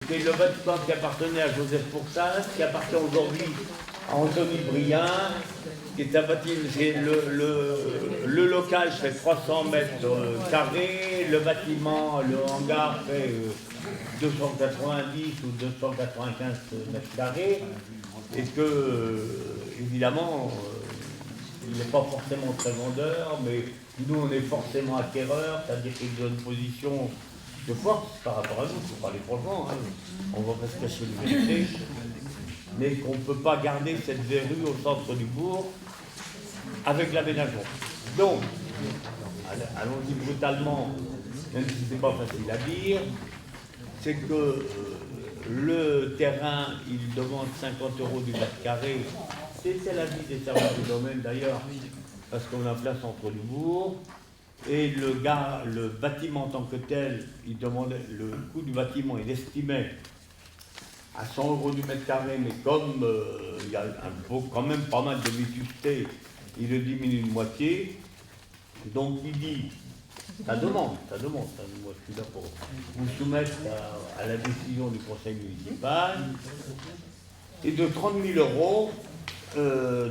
c'est le bâtiment qui appartenait à Joseph Pourças, qui appartient aujourd'hui à Anthony Briand, qui est un bâtiment, c'est le local fait 300 mètres carrés, le bâtiment, le hangar fait 290 ou 295 mètres carrés, et que, évidemment, il n'est pas forcément très vendeur, mais nous, on est forcément acquéreurs, c'est-à-dire qu'il est dans une position de force par rapport à nous, il faut parler franchement, hein. On ne va pas se cacher le vérité, mais qu'on ne peut pas garder cette verrue au centre du bourg avec l'aménagement. Donc, allons-y brutalement, même si ce n'est pas facile à dire, c'est que le terrain, il demande 50 € du mètre carré, c'est l'avis des services du domaine d'ailleurs, parce qu'on est en plein centre du bourg. Et le bâtiment en tant que tel, il demandait, le coût du bâtiment, il estimait à 100 € du mètre carré, mais comme il y a quand même pas mal de vétusté, il le diminue de moitié. Donc il dit, ça demande, moi je suis là pour vous soumettre à la décision du conseil municipal, et de 30 000 €.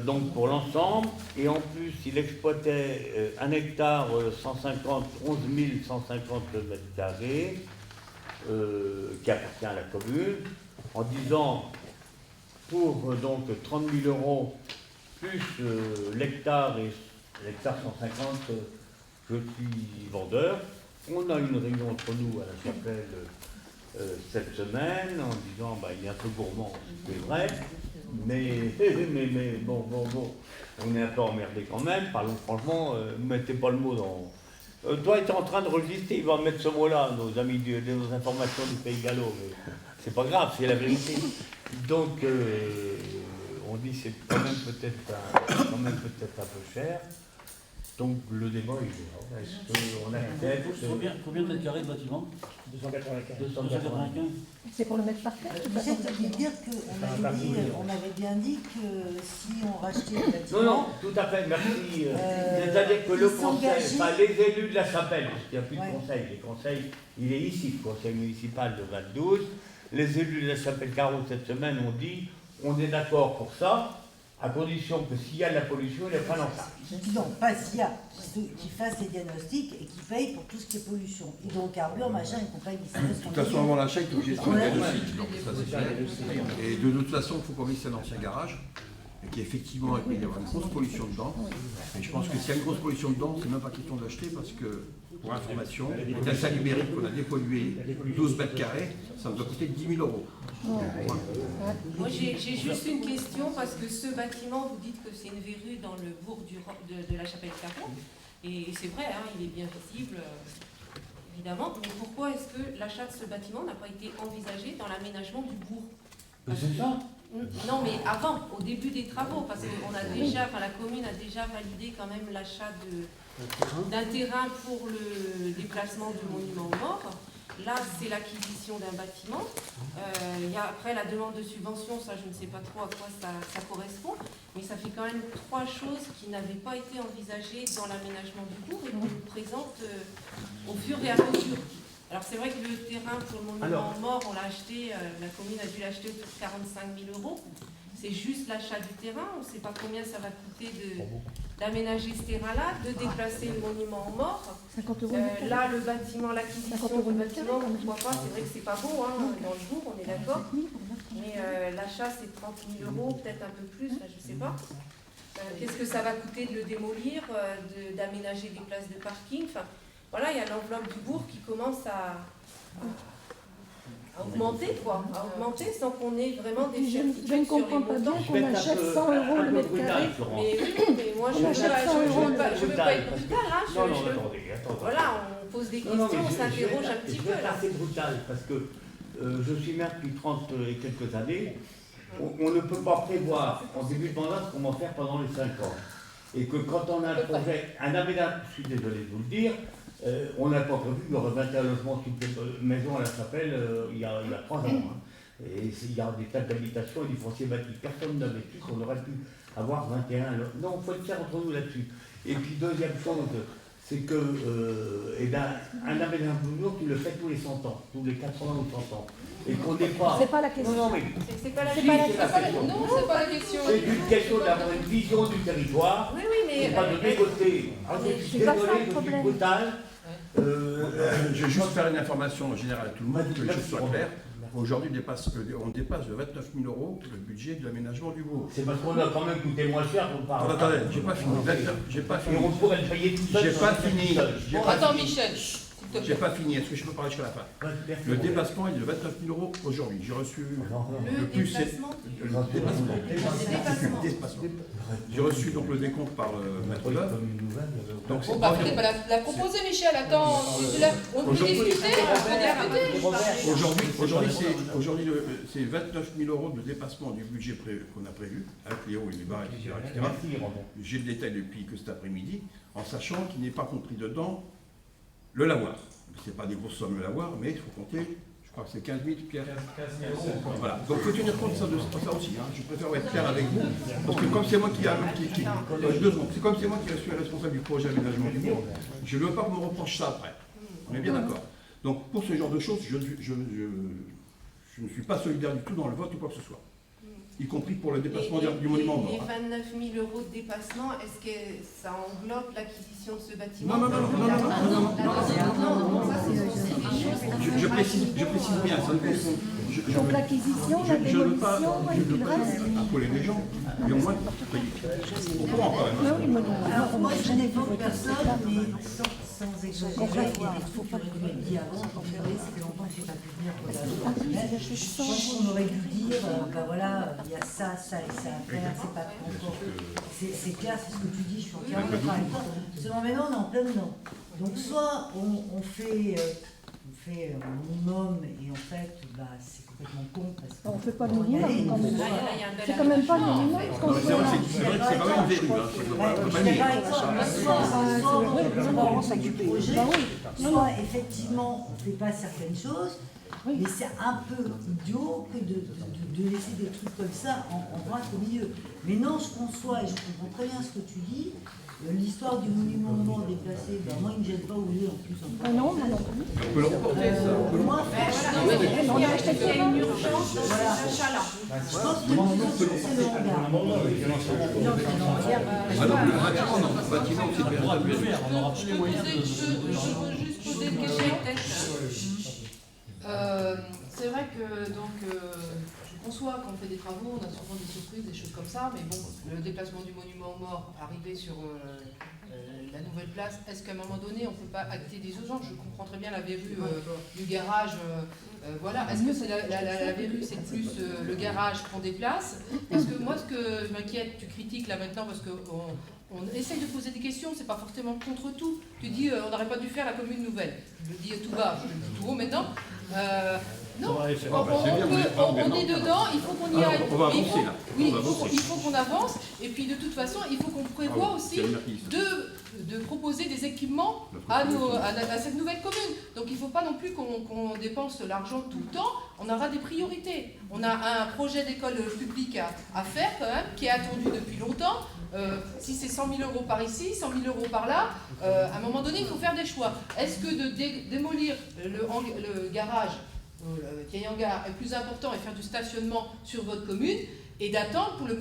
Donc pour l'ensemble, et en plus il exploitait 1 hectare 11 150 mètres carrés qui appartient à la commune, en disant pour donc 30 000 € plus l'hectare et l'hectare 150, je suis vendeur. On a une réunion entre nous à la chapelle cette semaine en disant il est un peu gourmand, c'est vrai. Mais bon, on est un peu emmerdé quand même, parlons franchement, ne mettez pas le mot dans... toi, tu es en train de register, il va mettre ce mot-là, nos amis de nos informations du Pays Gallo, mais c'est pas grave, c'est la vérité. Donc, on dit c'est quand même peut-être un peu cher. Donc le débat il est là. Est-ce qu'on accepte Combien de mètres carrés de bâtiment? 295. C'est pour le mettre parfait. Peut-être dire qu'on avait bien dit que si on rachetait le bâtiment... Non, tout à fait, merci. C'est-à-dire que le conseil, les élus de la chapelle, parce qu'il n'y a plus de conseil, les conseils, il est ici, le conseil municipal de Val-12, les élus de la chapelle Carreau cette semaine ont dit, on est d'accord pour ça, à condition que s'il y a de la pollution, il les prenne en charge. Non, pas s'il y a, qu'ils fassent les diagnostics et qu'ils payent pour tout ce qui est pollution. Hydrocarbures, machin, et compagnie. De toute façon, avant l'achat, il est obligé de faire un diagnostic. Donc ça, c'est clair. Et de toute façon, il faut qu'on mette un ancien garage, qui effectivement, il y avoir une grosse pollution dedans. Et je pense que s'il y a une grosse pollution dedans, c'est même pas question de l'acheter parce que, pour information, le data numérique qu'on a dépollué 12 mètres carrés, ça nous a coûté 10 000 €. Moi j'ai juste une question parce que ce bâtiment, vous dites que c'est une verrue dans le bourg de la chapelle Carreau, et c'est vrai, hein, il est bien visible, évidemment, mais pourquoi est-ce que l'achat de ce bâtiment n'a pas été envisagé dans l'aménagement du bourg? C'est ça. Non, mais avant, au début des travaux, parce que la commune a déjà validé quand même l'achat d'un terrain pour le déplacement du monument aux morts. Là, c'est l'acquisition d'un bâtiment. Il y a après la demande de subvention, ça je ne sais pas trop à quoi ça correspond, mais ça fait quand même 3 choses qui n'avaient pas été envisagées dans l'aménagement du bourg et qu'on nous présente au fur et à mesure. Alors c'est vrai que le terrain pour le monument mort, on l'a acheté, la commune a dû l'acheter autour de 45 000 €. C'est juste l'achat du terrain, on ne sait pas combien ça va coûter d'aménager ce terrain-là, de déplacer le monument aux morts. 50 €. Là, le bâtiment, l'acquisition du bâtiment, pourquoi pas, c'est vrai que c'est pas beau hein, dans le bourg, on est d'accord. Mais l'achat c'est 30 000 €, peut-être un peu plus, je ne sais pas. Qu'est-ce que ça va coûter de le démolir, d'aménager des places de parking, enfin, voilà, il y a l'enveloppe du bourg qui commence à augmenter, sans qu'on ait vraiment des certitudes. Je ne comprends pas bien qu'on achète 100 € le mètre carré. Mais oui, mais moi je ne veux pas être brutal, hein. Voilà, on pose des questions, on s'interroge un petit peu là. C'est brutal parce que je suis maire depuis 30 et quelques années. On ne peut pas prévoir en début de mandat ce qu'on va faire pendant les 5 ans. Et que quand on a un projet, un aménagement, je suis désolé de vous le dire, on n'a pas prévu qu'il y aurait 21 logements maison à la chapelle il y a 3 ans. Hein. Et il y a des tas d'habitations et du foncier bâti. Personne n'avait su qu'on aurait pu avoir 21 logements. Non, il faut être clair entre nous là-dessus. Et puis deuxième chose, c'est que un aménagement du mur, tu le fais tous les 100 ans, tous les 80 ou 100 ans. Et qu'on n'est pas... C'est pas la question. Non, mais C'est pas la C'est question. pas la question. Non, c'est pas la question. c'est une question d'avoir une vision du territoire, Oui, oui, mais et pas de dégoter. Alors, je suis c'est pas ça, désolé, le je suis problème. brutal. Je vais juste faire une information générale à tout le monde, que les choses soient claires. Aujourd'hui, on dépasse de 29 000 € le budget de l'aménagement du bourg. C'est parce qu'on a quand même coûté moins cher pour parler. Attendez, j'ai pas fini. J'ai pas Et fini. on pourrait le payer tout seul. J'ai pas fini. J'ai Bon, pas attends, fini. Michel, s'il te J'ai plaît. pas fini. Est-ce que je peux parler jusqu'à la fin? Le dépassement est de 29 000 € aujourd'hui. J'ai reçu Le plus, c'est déplacement. dépassement. J'ai reçu donc le décompte par maître d'œuvre. Donc c'est Bon, bah, environ- faut pas la proposer, Michel. Attends, on peut Aujourd'hui- discuter, on peut discuter. Aujourd'hui, c'est 29 000 € de dépassement du budget qu'on a prévu, avec les hauts et les bas, etc. Merci, Robert. J'ai le détail depuis que cet après-midi, en sachant qu'il n'est pas compris dedans le lavoir. Ce n'est pas des grosses sommes le lavoir, mais il faut compter, je crois que c'est 15 000, Pierre. Voilà. Donc il faut tenir compte de ça aussi. Hein. Je préfère être clair avec vous, parce que comme c'est moi qui c'est comme c'est moi qui suis responsable du projet aménagement du bourg, je ne veux pas qu'on me reproche ça après. On est bien d'accord. Donc pour ce genre de choses, je ne suis pas solidaire du tout dans le vote ou quoi que ce soit. Y compris pour le dépassement du monument aux morts. Les 29 000 € de dépassement, est-ce que ça englobe l'acquisition de ce bâtiment? Non, ça c'est aussi des choses. Je précise bien, ça ne confond. Donc l'acquisition, la Je ne veux pas démolition et puis le reste. affoler les gens, mais au moins, au courant quand même. Ah oui, mais non. Alors moi je n'évoque personne, mais sans exagérer, il y a des trucs que j'aurais dit avant, quand vous voyez, c'est que longtemps que je n'ai pas pu venir pour la semaine. Je pense qu'on aurait dû dire, ben voilà, il y a ça, ça et ça à faire, c'est pas encore. C'est clair, c'est ce que tu dis, je suis entièrement d'accord avec toi. Seulement maintenant on est en plein dedans. Donc soit on fait un minimum et en fait bah, c'est complètement con parce On qu'on fait pas le minimum quand même. Là, il y a un bel C'est quand même pas le minimum ce qu'on Non, fait là. c'est vrai que c'est pas une verrue, hein, c'est pas je pas suis nier. d'accord avec toi, soit on s'occupe du projet, Bah oui. soit effectivement on ne fait pas certaines choses, mais c'est un peu idiot que de laisser des trucs comme ça en droite au milieu. Mais non, je conçois et je comprends très bien ce que tu dis. L'histoire du monument aux morts déplacé, ben moi il ne me gêne pas où il est en plus. Ah non, moi non plus. On peut le reporter, ça. Moi, franchement, Il y a une urgence dans cet achat-là. je pense que c'est le regard. Ah non, le bâtiment, non. Le bâtiment, c'est On pourra plus le faire, on aura Je plus peux les moyens de... juste poser une question peut-être. C'est vrai que je conçois quand on fait des travaux, on a souvent des surprises, des choses comme ça, mais bon, le déplacement du monument aux morts, arriver sur la nouvelle place, est-ce qu'à un moment donné on ne peut pas acter des urgences? Je comprends très bien la verrue du garage, voilà. Est-ce que c'est la verrue, c'est plus le garage qu'on déplace? Parce que moi, ce que je m'inquiète, tu critiques là maintenant parce que on essaye de poser des questions, c'est pas forcément contre tout. Tu dis on n'aurait pas dû faire la commune nouvelle. Je le dis tout bas, je le dis tout haut maintenant. Non, on est dedans, il faut qu'on y aille. On va avancer là. Oui, il faut qu'on avance. Et puis de toute façon, il faut qu'on prévoie aussi de proposer des équipements à cette nouvelle commune. Donc il ne faut pas non plus qu'on dépense l'argent tout le temps. On aura des priorités. On a un projet d'école publique à faire quand même, qui est attendu depuis longtemps. Si c'est 100 000 € par ici, 100 000 € par là, à un moment donné, il faut faire des choix. Est-ce que de démolir le garage, le vieil hangar, est plus important et faire du stationnement sur votre commune et d'attendre pour le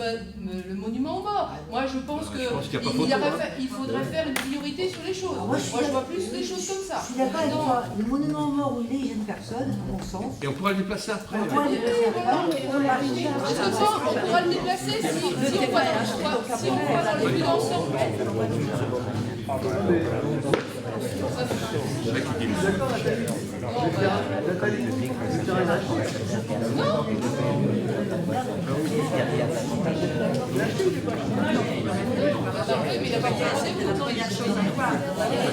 monument aux morts? Moi, je pense qu'il faudrait faire une priorité sur les choses. Moi, je vois plus les choses comme ça. Je suis d'accord avec toi, le monument aux morts où il est, il gêne personne, à mon sens. Et on pourra le déplacer après. On pourra le déplacer après. Parce que ça, on pourra le déplacer si on va dans le but ensemble. Il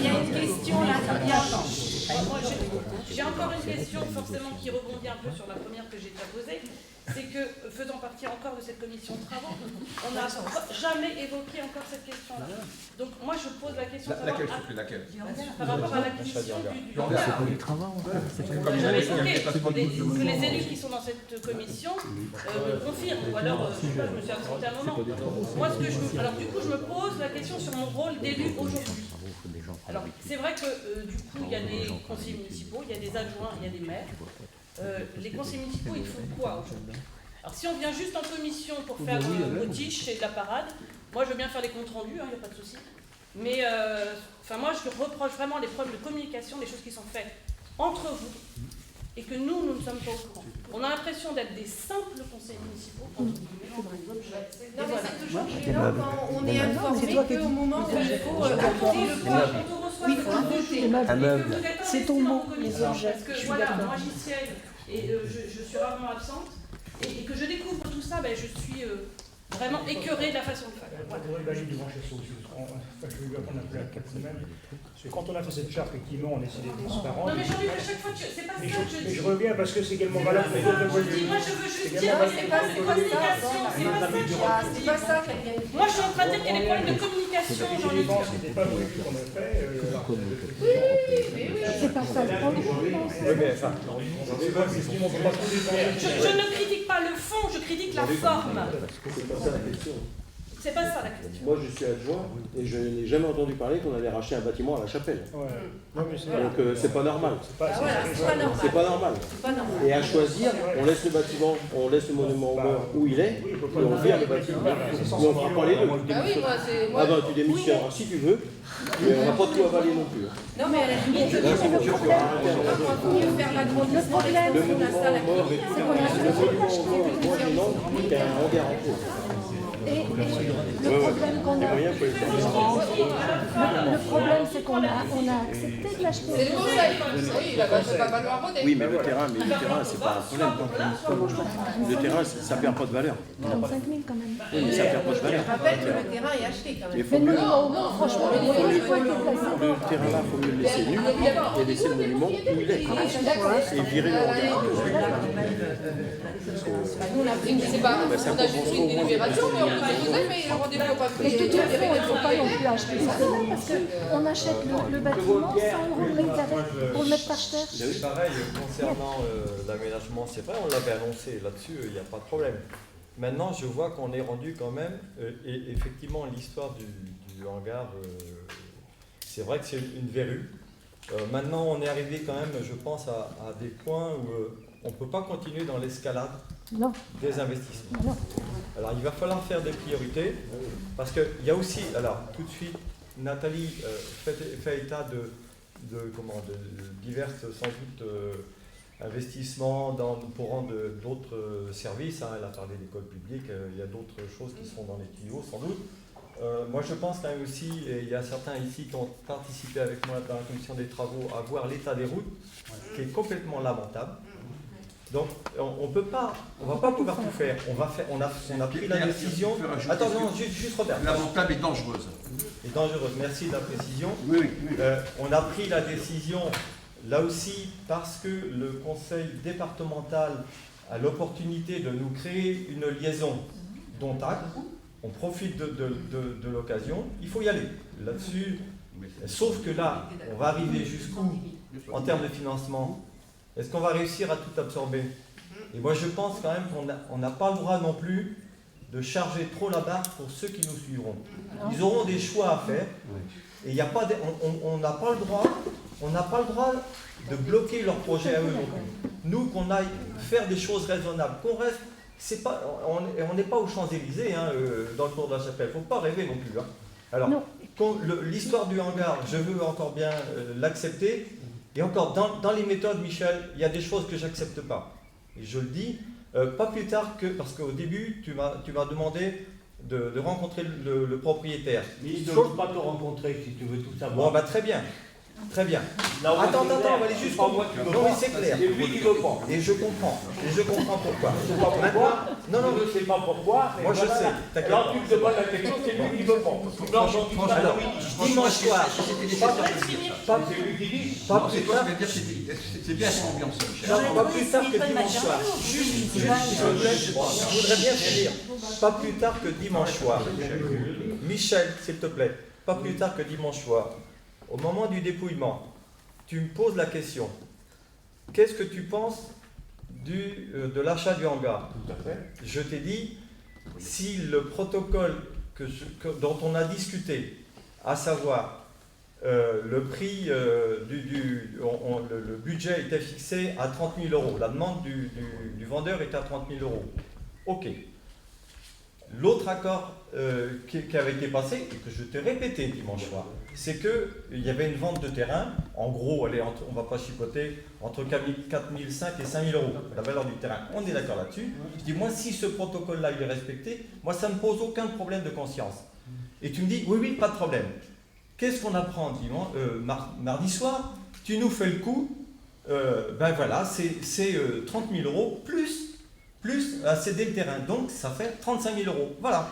y a une question là, j'ai encore une question forcément qui rebondit un peu sur la première que j'ai déjà posée. C'est que, faisant partie encore de cette commission de travaux, on n'a jamais évoqué encore cette question-là. Donc moi je pose la question de savoir par rapport à l'acquisition du hangar. J'avais évoqué que les élus qui sont dans cette commission me confirment, ou alors je sais pas, je me suis absentée un moment. Moi ce que alors du coup je me pose la question sur mon rôle d'élu aujourd'hui. Alors, c'est vrai que du coup, il y a des conseillers municipaux, il y a des adjoints, il y a des maires. Les conseillers municipaux, ils font quoi aujourd'hui? Alors, si on vient juste en commission pour faire le tiche et de la parade, moi, je veux bien faire les comptes rendus, il n'y a pas de souci. Mais, moi, je reproche vraiment les problèmes de communication, des choses qui sont faites entre vous, et que nous ne sommes pas au courant. On a l'impression d'être des simples conseillers municipaux, entre guillemets, entre les objets. Non, mais c'est toujours gênant quand on est informé qu'au moment où il faut acter le point, Quand on reçoit le point voté, C'est ton mot, les objets. Parce que voilà, moi j'y siège et je suis rarement absente, et que je découvre tout ça, je suis vraiment écœurée de la façon de faire. Voilà. Je vais lui apprendre un peu la 4 semaines. Parce que quand on a fait cette charte, effectivement, on a essayé d'être transparent. Non mais Jean-Luc, à chaque fois, c'est pas ça que je dis. Mais je reviens parce que c'est également valable pour d'autres points de vue. Moi je veux juste dire que c'est pas ces communications, c'est pas ça qu'elle vient de dire. Moi je suis en train de dire qu'il y a des problèmes de communication, Jean-Luc. C'était pas prévu qu'on a fait. C'est pas ça le problème. Je ne critique pas le fond, je critique la forme. C'est pas ça la question. Moi, je suis adjoint et je n'ai jamais entendu parler qu'on allait racheter un bâtiment à la Chapelle. Donc, c'est pas normal. C'est pas normal. Et à choisir, on laisse le bâtiment, on laisse le monument aux morts où il est, et on vire le bâtiment. Et on fera pas les deux. Ah ben, tu démissionnes si tu veux, mais on n'a pas tout avalé non plus. Non, mais à la limite, il faut faire l'agrandissement problème, des monuments Moi, je qu'il y a un hangar en cours. Et le problème qu'on a, le problème c'est qu'on a accepté de l'acheter. C'est le conseil. Oui, là-bas, ça va falloir voter. Oui, mais le terrain, c'est pas un problème. Le terrain, ça perd pas de valeur. 35 000 quand même. Oui, mais ça perd pas de valeur. Je rappelle que le terrain est acheté quand même. Mais le monument, franchement, il faut être placé. Le terrain-là, il faut mieux le laisser nu et laisser le monument où il est. Et virer le hangar. On a pris, c'est pas, on a juste pris une délibération, mais on peut déposer, mais le rendez-vous n'a pas pris. Et de toute façon, il ne faut pas non plus acheter ça parce qu'on achète le bâtiment 100 € le mètre carré pour le mettre par terre. C'est pareil, concernant l'aménagement, c'est vrai, on l'avait annoncé là-dessus, il n'y a pas de problème. Maintenant, je vois qu'on est rendu quand même, et effectivement, l'histoire du hangar, c'est vrai que c'est une verrue. Maintenant, on est arrivé quand même, je pense, à des points où on ne peut pas continuer dans l'escalade des investissements. Non. Alors, il va falloir faire des priorités, parce qu'il y a aussi, alors, tout de suite, Nathalie fait état de divers, sans doute, investissements pour rendre d'autres services. Elle a parlé d'écoles publiques, il y a d'autres choses qui seront dans les tuyaux, sans doute. Moi, je pense quand même aussi, et il y a certains ici qui ont participé avec moi dans la commission des travaux, à voir l'état des routes, qui est complètement lamentable. Donc, on va pas pouvoir tout faire. On a pris la décision. Attends, non, juste Robert. Lamentable et dangereuse. Et dangereuse. Merci de la précision. Oui. On a pris la décision là aussi parce que le conseil départemental a l'opportunité de nous créer une liaison dont acte. On profite de l'occasion. Il faut y aller là-dessus. Sauf que là, on va arriver jusqu'où en termes de financement? Est-ce qu'on va réussir à tout absorber? Et moi, je pense quand même qu'on n'a pas le droit non plus de charger trop la barre pour ceux qui nous suivront. Ils auront des choix à faire. Et il y a pas on n'a pas le droit de bloquer leurs projets à eux non plus. Nous, qu'on aille faire des choses raisonnables, qu'on reste, on n'est pas aux Champs-Élysées dans le cours de la Chapelle. Il ne faut pas rêver non plus. Alors, l'histoire du hangar, je veux encore bien l'accepter. Et encore, dans les méthodes, Michel, il y a des choses que je n'accepte pas. Et je le dis, pas plus tard que, parce qu'au début, tu m'as demandé de rencontrer le propriétaire. Mais il ne veut pas te rencontrer si tu veux tout savoir. Bon, très bien. Très bien. Là, attends, on va aller jusqu'au bout. Non, mais c'est clair. C'est lui qui veut pas. Et je comprends pourquoi. Je sais pas pourquoi. Non, je ne sais pas pourquoi. Moi, je sais. Quand tu me demandes la question, c'est lui qui veut pas. Alors, dimanche soir, c'est lui qui dit. C'est bien cette ambiance, Michel. Pas plus tard que dimanche soir. Je voudrais bien finir. Pas plus tard que dimanche soir. Michel, s'il te plaît. Pas plus tard que dimanche soir. Au moment du dépouillement, tu me poses la question. Qu'est-ce que tu penses de l'achat du hangar? Je t'ai dit, si le protocole dont on a discuté, à savoir le prix le budget était fixé à 30 000 €. La demande du vendeur était à 30 000 €. Ok. L'autre accord qui avait été passé, et que je t'ai répété dimanche soir, c'est qu'il y avait une vente de terrain, en gros, allez, on ne va pas chipoter, entre 4 500 et 5 000 €, la valeur du terrain. On est d'accord là-dessus. Je dis, moi, si ce protocole-là il est respecté, moi, ça ne me pose aucun problème de conscience. Et tu me dis, oui, pas de problème. Qu'est-ce qu'on apprend mardi soir? Tu nous fais le coup, ben voilà, c'est 30 000 € plus à céder le terrain. Donc, ça fait 35 000 €. Voilà.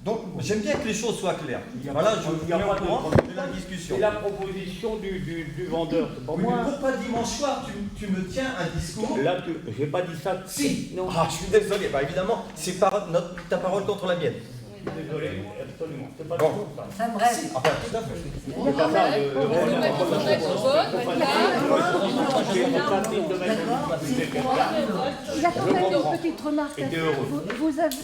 Donc, j'aime bien que les choses soient claires. Voilà, je mets au courant de la discussion. C'est la proposition du vendeur, c'est pas oui, moi. mais pourquoi dimanche soir, tu me tiens un discours? Là, j'ai pas dit ça. Si. Non. Ah, je suis désolé. Bah, évidemment, c'est ta parole contre la mienne. Désolé, absolument. C'est pas bon. Ça me reste. Ah, ben, tout à fait. C'est pas ça J'attendais une petite remarque.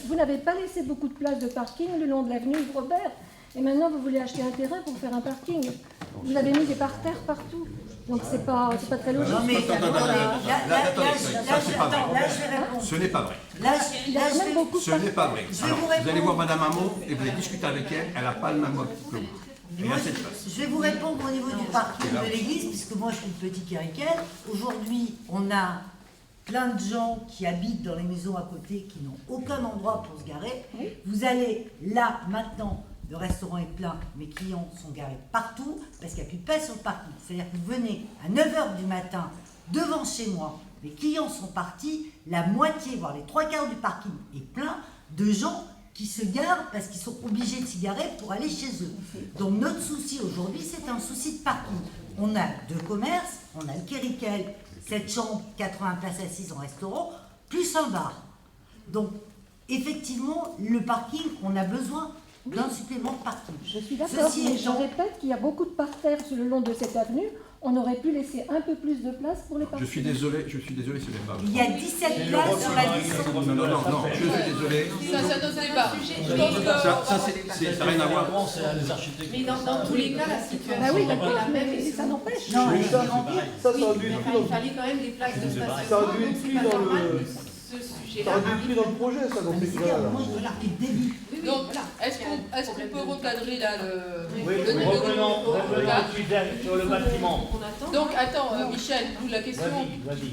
Vous n'avez pas laissé beaucoup de place de parking le long de l'avenue Robert. Et maintenant, vous voulez acheter un terrain pour faire un parking. Vous avez mis des parterres partout. Donc, c'est pas très logique. Non, mais ce n'est pas vrai. Ce n'est pas vrai. Alors, vous allez voir Madame Hamon et vous allez discuter avec elle. Elle n'a pas le même mode que vous. Je vais vous répondre au niveau du parking de l'église, puisque moi je suis une petite caricelle. Aujourd'hui, on a plein de gens qui habitent dans les maisons à côté qui n'ont aucun endroit pour se garer. Vous allez là, maintenant, le restaurant est plein, mes clients sont garés partout parce qu'il n'y a plus de place sur le parking. C'est-à-dire que vous venez à 9h du matin devant chez moi, les clients sont partis, la moitié, voire les 3/4 du parking est plein de gens qui se garent parce qu'ils sont obligés de s'y garer pour aller chez eux. Donc notre souci aujourd'hui, c'est un souci de parking. On a 2 commerces, on a le Kérikel, 7 chambres, 80 places assises en restaurant, plus un bar. Donc effectivement, le parking, on a besoin d'un supplément de parking. Je suis d'accord, mais je répète qu'il y a beaucoup de parterres sur le long de cette avenue. On aurait pu laisser un peu plus de place pour les parkings. Je suis désolé, ce n'est pas vrai. Il y a 17 places sur la liste. Non, je suis désolé. Ça ne débat. Ça n'a rien à voir. Mais dans tous les cas, la situation oui, est la même. mais ça n'empêche. Ça induit Il fallait quand même des places de stationnement. Ça induit C'est pas normal que ce sujet-là plus dans le projet, ça, dans ces cas-là. Donc, est-ce qu'on peut recadrer là Oui, le numéro sur le bâtiment. Donc, attends, Michel, la question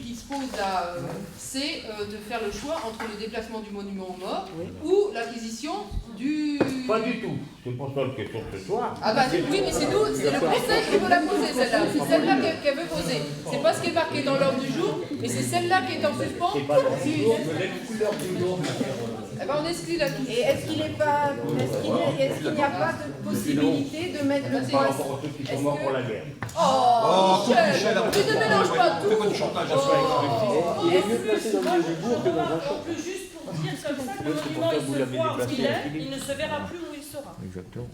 qui se pose là, c'est de faire le choix entre le déplacement du monument aux morts ou l'acquisition du... Pas du tout. C'est pour ça la question ce soir. Ah bah oui, mais c'est nous, c'est le conseil qui veut la poser celle-là. C'est celle-là qu'elle veut poser. C'est pas ce qui est marqué dans l'ordre du jour, mais c'est celle-là qui est en suspens. C'est pas l'ordre du jour, mais l'exclure du jour. Eh ben on exclut la touche. Et est-ce qu'il n'y a pas de possibilité de mettre le poste? Ceux qui sont morts pour la guerre. Oh, Michel, tu ne mélanges pas tout. Fais pas du chantage à Il est mieux placé dans le vieux du bourg que dans un champ. En plus, juste pour dire comme ça que le monument, il se voit où il est, il ne se verra plus où il sera. Exactement.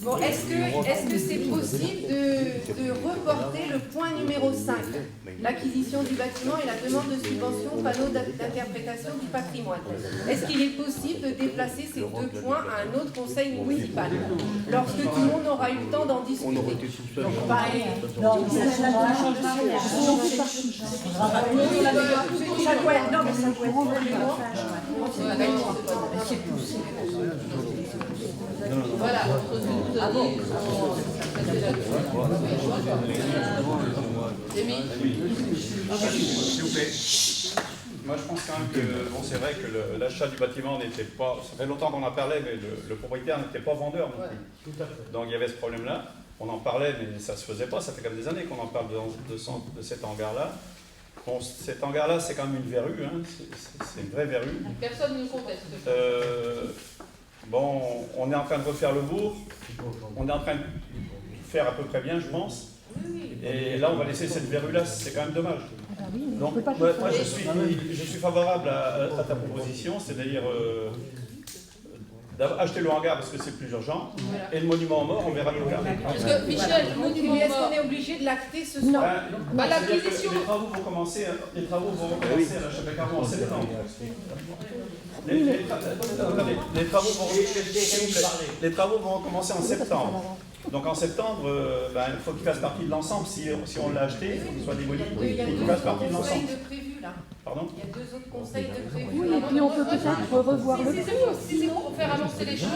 Bon, est-ce que c'est possible de reporter le point numéro 5, l'acquisition du bâtiment et la demande de subvention panneau d'interprétation du patrimoine? Est-ce qu'il est possible de déplacer ces 2 points à un autre conseil municipal lorsque tout le monde aura eu le temps d'en discuter? Voilà. Moi, je pense quand même que bon, c'est vrai que l'achat du bâtiment n'était pas. Ça fait longtemps qu'on en parlait, mais le propriétaire n'était pas vendeur non plus. Donc il y avait ce problème-là. On en parlait, mais ça ne se faisait pas. Ça fait quand même des années qu'on en parle de cet hangar-là. Bon, cet hangar-là, c'est quand même une verrue. Hein. C'est une vraie verrue. Personne ne conteste. Bon, on est en train de refaire le bourg. On est en train de faire à peu près bien, je pense. Et là, on va laisser cette verrue-là, c'est quand même dommage. Donc, moi, je suis favorable à ta proposition, c'est-à-dire acheter le hangar parce que c'est plus urgent, et le monument aux morts, on verra plus tard. Parce que Michel, le monument est-ce qu'on est obligé de l'acter ce soir? Bah, l'acquisition. Les travaux vont commencer à la Chapelle-Carmont en septembre. Les travaux vont commencer en septembre. Donc en septembre, il faut qu'il fasse partie de l'ensemble. Si on l'a acheté, il faut qu'il soit démoli. Il y a qu'il fasse partie de l'ensemble. conseils de prévus là. Pardon? Il y a 2 autres conseils de prévus. Oui, et puis on peut peut-être revoir le prix. Si c'est pour faire avancer les choses,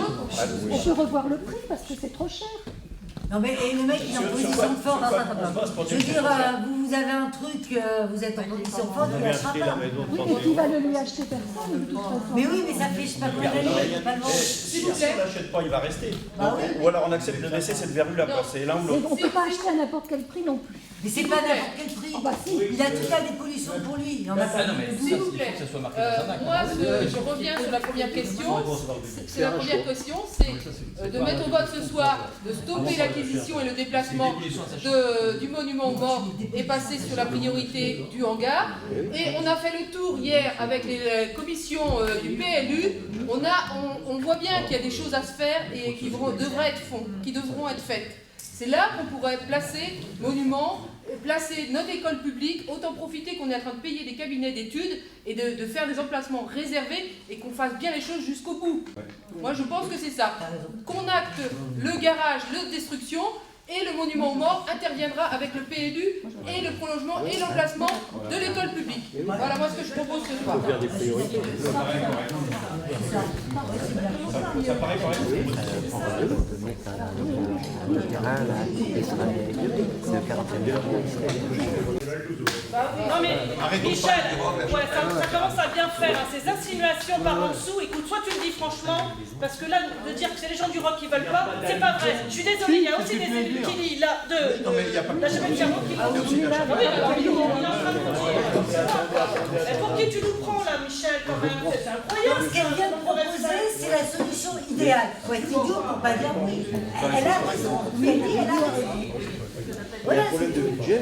On peut revoir le prix parce que c'est trop cher. Non mais et le mec il est en position de force. Je veux dire, vous avez un truc, vous êtes en position de force, il ne lâchera pas. Oui, mais qui va le lui acheter personne de toute façon. Mais oui, mais ça fait je sais pas combien d'années, il va pas le vendre. Si on ne l'achète pas, il va rester. Ou alors on accepte de laisser cette verrue là passer. L'un ou l'autre. On ne peut pas acheter à n'importe quel prix non plus. Mais c'est pas n'importe quel prix. Il a toute la dépollution pour lui. Il en a pas. s'il vous plaît, moi je reviens sur la première question. C'est la première question, c'est de mettre au vote ce soir, de stopper l'acquisition et le déplacement du monument aux morts et passer sur la priorité du hangar. Et on a fait le tour hier avec les commissions du PLU. On voit bien qu'il y a des choses à se faire et qui devront être faites. C'est là qu'on pourrait placer monument, placer notre école publique, autant profiter qu'on est en train de payer des cabinets d'études et de faire des emplacements réservés et qu'on fasse bien les choses jusqu'au bout. Moi je pense que c'est ça. Qu'on acte le garage, la destruction, et le monument aux morts interviendra avec le PLU et le prolongement et l'emplacement de l'école publique. Voilà moi ce que je propose ce soir. Faire des priorités. Ça paraît correct. Non mais Michel, ça commence à bien faire, hein, ces insinuations par en dessous. Écoute, soit tu le dis franchement, parce que là, de dire que c'est les gens du rock qui veulent pas, c'est pas vrai. Je suis désolée, il y a aussi des élus qui disent là, la chapelle Carreau qui pour qui tu nous prends là, Michel, quand même? C'est incroyable. Ce qu'elle vient de proposer, c'est la solution idéale. Il faut être idiot pour pas dire oui. Elle a raison. Mais elle dit, elle a raison. Il y a un problème de budget.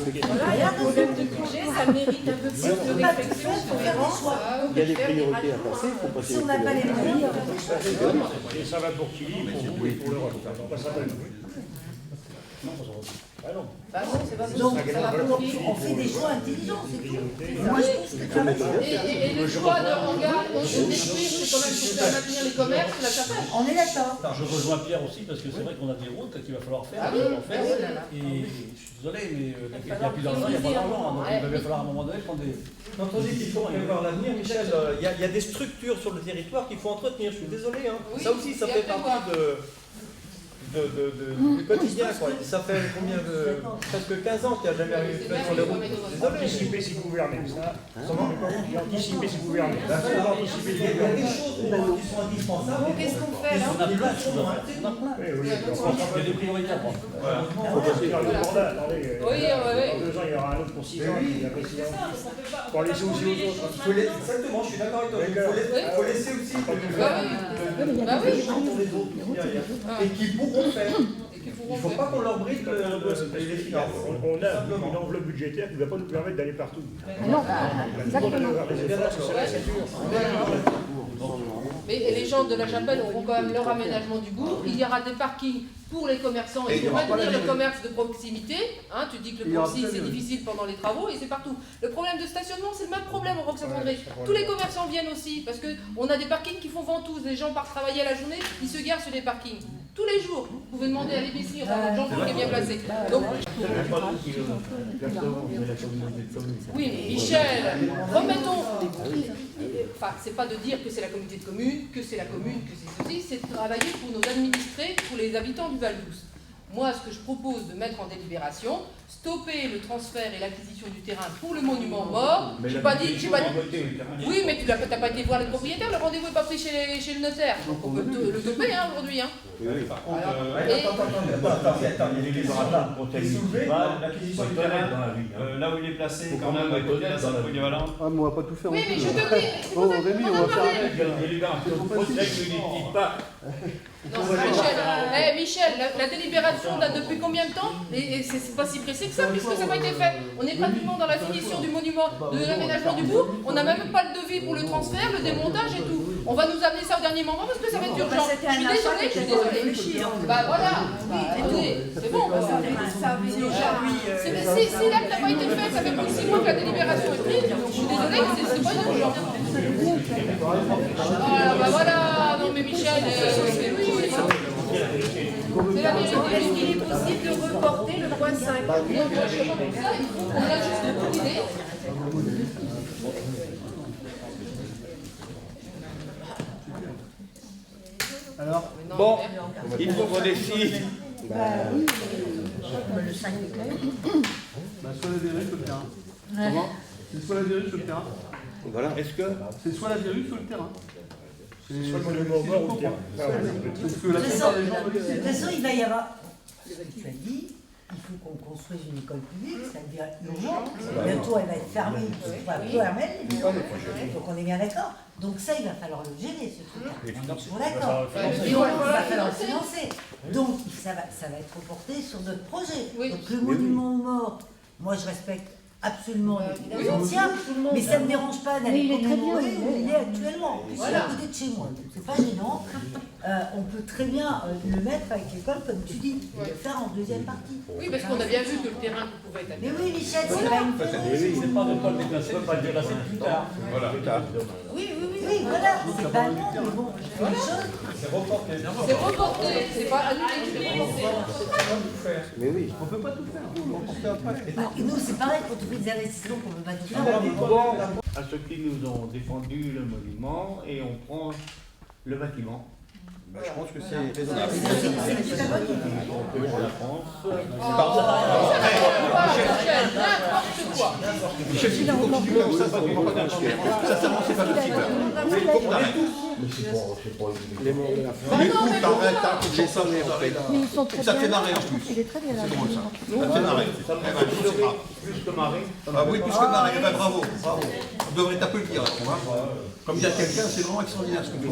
Il y a un problème de budget, ça mérite un peu plus de réflexion. Il y a des priorités à passer, il faut passer Si on n'a pas les moyens. Et ça va pour Kili, pour vous et pour l'Europe. On passera pas le prix. Non, ah non. Bah non, c'est pas Donc, ça va pour qui? on fait des choix intelligents, c'est tout. Moi, je pense que ça va. Et le choix de hangar, on peut détruire, c'est quand même pour faire maintenir les commerces, la chapelle. On est d'accord. Je rejoins Pierre aussi parce que c'est vrai qu'on a des routes qu'il va falloir faire. Et je suis désolé, mais il n'y a plus d'argent, il n'y a pas d'argent. Donc il va falloir à un moment donné prendre des. Quand on dit qu'il faut prévoir l'avenir, Michel, il y a des structures sur le territoire qu'il faut entretenir. Je suis désolé. Hein. Ça aussi, ça fait partie du quotidien. Quoi. Ça fait combien de. Presque 15 ans qu'il n'y a jamais eu de fête sur les routes. Désolé. Anticiper, c'est gouverner. Anticiper, c'est gouverner. Il y a des choses qui sont indispensables. Qu'est-ce qu'on fait là? On a plein de choses à faire. On a plein. Il y a des priorités à prendre. Oui. Dans 2 ans, il y aura un autre pour 6 ans. Pour laisser aussi aux autres. Exactement, je suis d'accord avec toi. Il faut laisser aussi les autres et qui pourront faire. Il ne faut pas qu'on leur bride les finances. On a une enveloppe budgétaire qui ne va pas nous permettre d'aller partout. Non, exactement. Mais les gens de la chapelle auront quand même leur aménagement du bourg. Il y aura des parkings pour les commerçants et pour maintenir le commerce de proximité. Hein, tu dis que le proxy c'est difficile pendant les travaux et c'est partout. Le problème de stationnement, c'est le même problème au Roque-Saint-André. Tous les commerçants viennent aussi parce qu'on a des parkings qui font ventouses. Les gens partent travailler à la journée, ils se garent sur les parkings. Tous les jours, vous pouvez demander à l'épicerie, on a un Jean qui est bien placé. Donc, oui, mais Michel, remettons. Enfin, c'est pas de dire que c'est la communauté de communes, que c'est la commune, que c'est ceci, c'est de travailler pour nos administrés, pour les habitants du Val-d'Oust. Moi, ce que je propose de mettre en délibération, stopper le transfert et l'acquisition du terrain pour le monument mort. J'ai pas dit. Oui, mais tu n'as pas été voir les propriétaires, le rendez-vous n'est pas pris chez le notaire. Donc on peut le stopper aujourd'hui. Hein. Par contre, attends, il y a des l'acquisition du terrain, là où il est placé, quand même, à côté de la salle polyvalente. Ah, mais on va pas tout faire. Oui, mais je te prie. Oh, Rémi, on va faire non, Michel, la délibération date depuis combien de temps? Et c'est pas si pressé que ça, puisque ça n'a pas été fait. On est pratiquement dans la finition du monument, de l'aménagement du bourg. On n'a même pas le devis pour le transfert, le démontage et tout. On va nous amener ça au dernier moment parce que ça va être urgent. Je suis désolée. Bah voilà. C'est bon. Si l'acte n'a pas été fait, ça fait plus de 6 mois que la délibération est prise. Donc je suis désolée, c'est pas urgent. Bah voilà. Non mais Michel, c'est oui. C'est la vérité. Est-ce qu'il est possible de reporter le point 5? Ça, il faut qu'on ajuste l'idée. Alors, bon, il faut qu'on décide. Le 5 est clair. Soit la virus, soit le terrain. Comment? C'est soit la virus, soit le terrain. Voilà. Est-ce que C'est soit la virus, soit le terrain. Soit le monument mort ou le terrain. Parce que la plupart des gens me De disent. toute façon, il va y avoir. Tu as dit, il faut qu'on construise une école publique, ça devient urgent. Bientôt, elle va être fermée. Il faut fermer. Donc, on est bien d'accord. Donc, ça, il va falloir le gérer, ce truc-là. On est toujours d'accord. Et il va falloir le financer. Donc, ça va être reporté sur notre projet. Donc, le monument aux morts, moi, je respecte absolument les anciens, mais ça ne me dérange pas d'aller commémorer où il est actuellement. C'est à côté de chez moi, donc c'est pas gênant. On peut très bien le mettre avec l'école, comme tu dis, et le faire en deuxième partie. Oui, parce qu'on a bien vu que le terrain pouvait être. Mais oui, Michel, c'est pas une C'est pas de pas le déplacer, pas le déplacer plus tard. Voilà, plus tard. Oui, voilà, c'est pas non, mais bon, c'est une chose. C'est reporté. C'est reporté, c'est pas annulé, c'est reporté. Mais oui. On peut pas tout faire. On peut après. Et nous, c'est pareil, quand on fait des investissements qu'on ne peut pas tout faire. bon, à ceux qui nous ont défendu le monument et on prend le bâtiment. Je pense que c'est raisonnable. On peut la France. Michel, si tu continues comme ça, ça ne va pas continuer. Sincèrement, c'est pas possible. Il faut que t'arrêtes. Les mots de la fin. Mais écoute, t'arrêtes, j'ai ça, mais Mais ils sont très ça te fait bien. marrer en plus. Il est très bien là. C'est drôle ça. Ça te fait marrer. Ça me fait plus que marrer. Ah oui, plus que marrer. Eh ben, bravo, bravo. On devrait t'applaudir, tu vois. Comme dire quelqu'un, c'est vraiment extraordinaire ce que tu fais.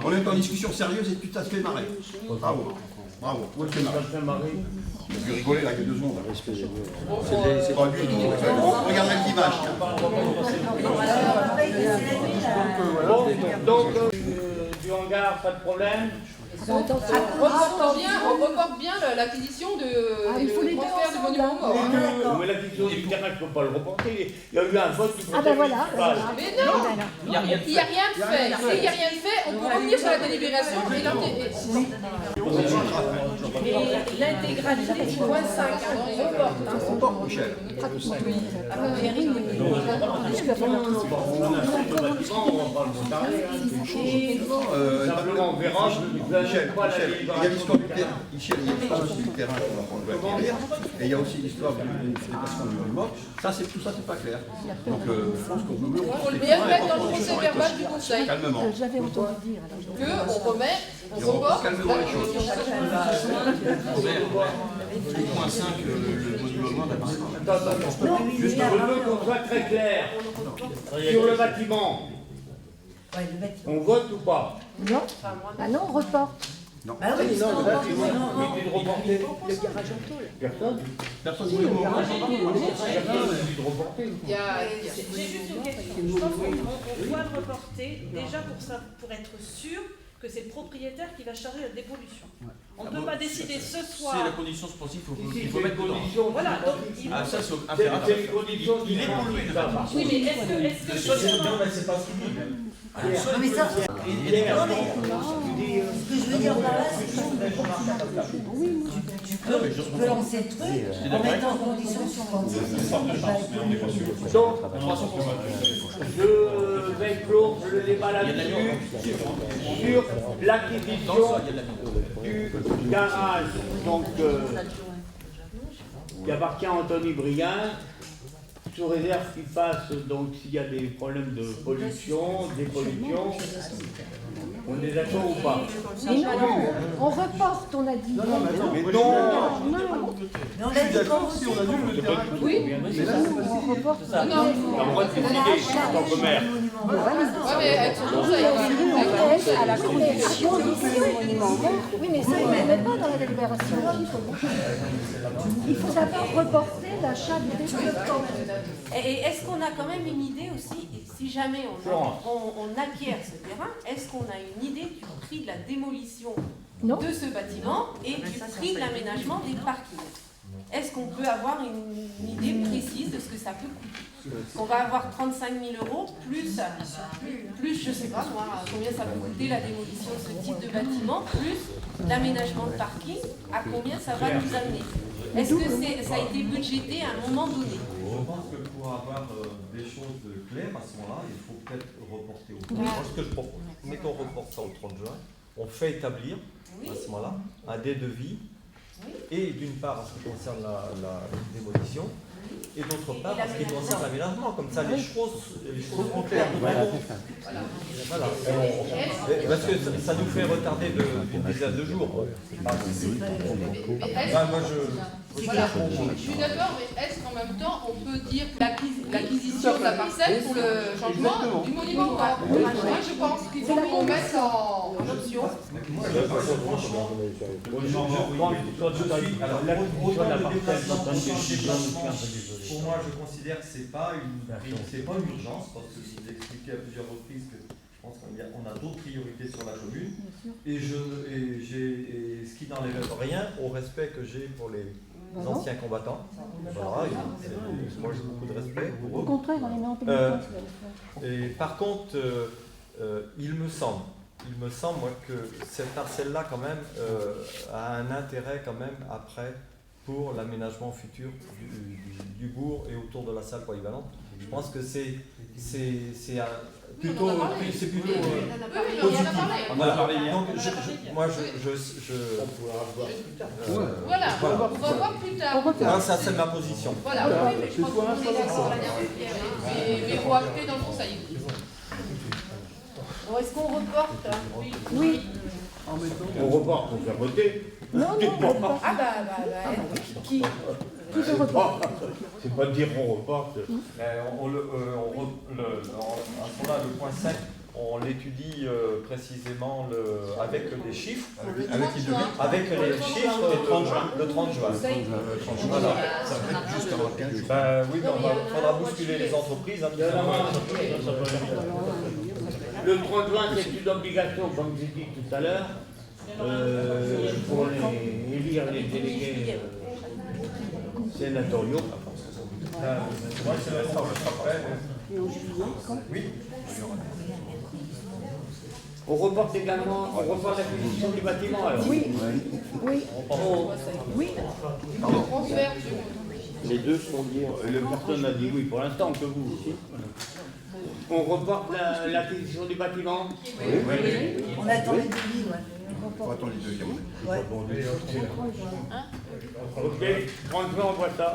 On est en discussion sérieuse et tu t'as fait marrer. Bravo. Bravo. Où est-ce que Ça me fait marrer. j'ai pu rigoler là il y a 2 secondes. C'est Pas du tout. Regarde même l'image. Donc, du hangar, pas de problème. On reporte bien l'acquisition de il faut les le deux transfert du ensemble, monument hein. mort. Mais la question du terrain, je ne peux pas le reporter. Il y a eu un vote du Ah conseil ben voilà. municipal. Mais non, Il n'y a rien de il n'y a rien de fait. S'il n'y a rien de fait, on peut revenir sur la délibération et l'intégralité du point 5, on reporte. On porte, Michel. On a fait le bâtiment, on va pas le retarder. Simplement, on verra. Michel, il y a l'histoire du terrain. Michel, il y a l'histoire aussi du terrain qu'on va prendre le acquérir. Et il y a aussi l'histoire du déplacement du monument. Ça, c'est tout ça, c'est pas clair. Donc, je pense qu'on peut. Il faut le bien mettre dans le procès verbal du conseil. Calmement. J'avais entendu dire. Alors, On remet, on reporte. Calmement les choses. Le point 5, le monument d'apparition. Je veux qu'on soit très clair sur le bâtiment. On vote ou pas? non. Ah non, on reporte. Non. Ah oui, Il est de reporter. Personne. Personne ne veut mourir. Il y a. J'ai juste une question. Je pense qu'on doit le reporter déjà pour être sûr que c'est le propriétaire qui va charger la dépollution. On ne peut pas décider ce soir. C'est la condition sportive, il faut mettre mettre dedans. Voilà, donc il Ah, ça, c'est C'est une condition. Il est pollué, là. Oui, mais est-ce que Ça, c'est bien, mais c'est pas fini. Non, mais ça, ce que je veux dire par là, c'est que tu peux lancer le truc en mettant en condition suspensive. Donc, je vais clore le débat là-dessus sur l'acquisition du garage donc, qui appartient à Anthony Brien, sous réserve qu'il fasse, donc s'il y a des problèmes de pollution, dépollution, on est d'accord ou pas? Mais non, on reporte, on a dit. Mais non. Mais on a dit D'accord, si on annule le terrain. Oui. On reporte. T'as le droit de décider en tant que maire. Ouais, mais avec son conseil. À la condition. Oui, mais ça, il ne met pas dans la délibération. Il faut d'abord reporter l'achat du développement. Et est-ce qu'on a quand même une idée aussi, si jamais on acquiert ce terrain, est-ce qu'on a une idée du prix de la démolition de ce bâtiment et du prix de l'aménagement des parkings? Est-ce qu'on peut avoir une idée précise de ce que ça peut coûter? On va avoir 35 000 €, plus, je ne sais pas moi, combien ça peut coûter la démolition de ce type de bâtiment, plus l'aménagement de parking, à combien ça va nous amener? Est-ce que ça a été budgété à un moment donné? Je pense que pour avoir des choses claires à ce moment-là, il faut peut-être reporter au 30 juin. Moi, ce que je propose, c'est qu'on reporte ça au 30 juin, on fait établir à ce moment-là un devis, et d'une part en ce qui concerne la démolition, et d'autre part en ce qui concerne l'aménagement. Comme ça, les choses sont claires. Voilà. Parce que ça nous fait retarder d'une dizaine de jours. Moi, je suis d'accord, mais est-ce qu'en même temps, on peut dire l'acquisition de la parcelle pour le changement du monument? Moi, je pense qu'il faut qu'on mette en option. Pour moi, je considère que ce n'est pas une urgence, parce que je vous ai expliqué à plusieurs reprises que je pense qu'on a d'autres priorités sur la commune. Et ce qui n'enlève rien au respect que j'ai pour les anciens combattants. Voilà, moi j'ai beaucoup de respect pour eux. Au contraire, on les met en pénitence. Et par contre, il me semble moi que cette parcelle-là quand même a un intérêt quand même après pour l'aménagement futur du bourg et autour de la salle polyvalente. Je pense que c'est plutôt positif. On en a parlé hier. Donc moi Voilà, on va voir plus tard. Ça c'est ma position. Voilà, oui, mais je pense qu'on est d'accord là-dessus, Pierre. Mais il faut acter dans le conseil. Bon, est-ce qu'on reporte? Oui. On reporte pour faire voter. Non, Ah qui veut reporter? C'est pas dire on reporte. À ce moment-là, le point 5, on l'étudie précisément avec les chiffres. Avec les chiffres le 30 juin. Voilà. Juste avant 15 jours. Oui, mais il faudra bousculer les entreprises. Le 30 juin, c'est une obligation, comme j'ai dit tout à l'heure, pour élire les délégués sénatoriaux. Moi, c'est l'instant, je serai prêt. Oui. On reporte également, on reporte l'acquisition du bâtiment alors. Oui. Les deux sont liés. Le personne a dit oui pour l'instant, que vous aussi. On reporte l'acquisition du bâtiment? Oui. On attend les devis, Il faut attendre les devis. Ok, 30 juin, on voit ça.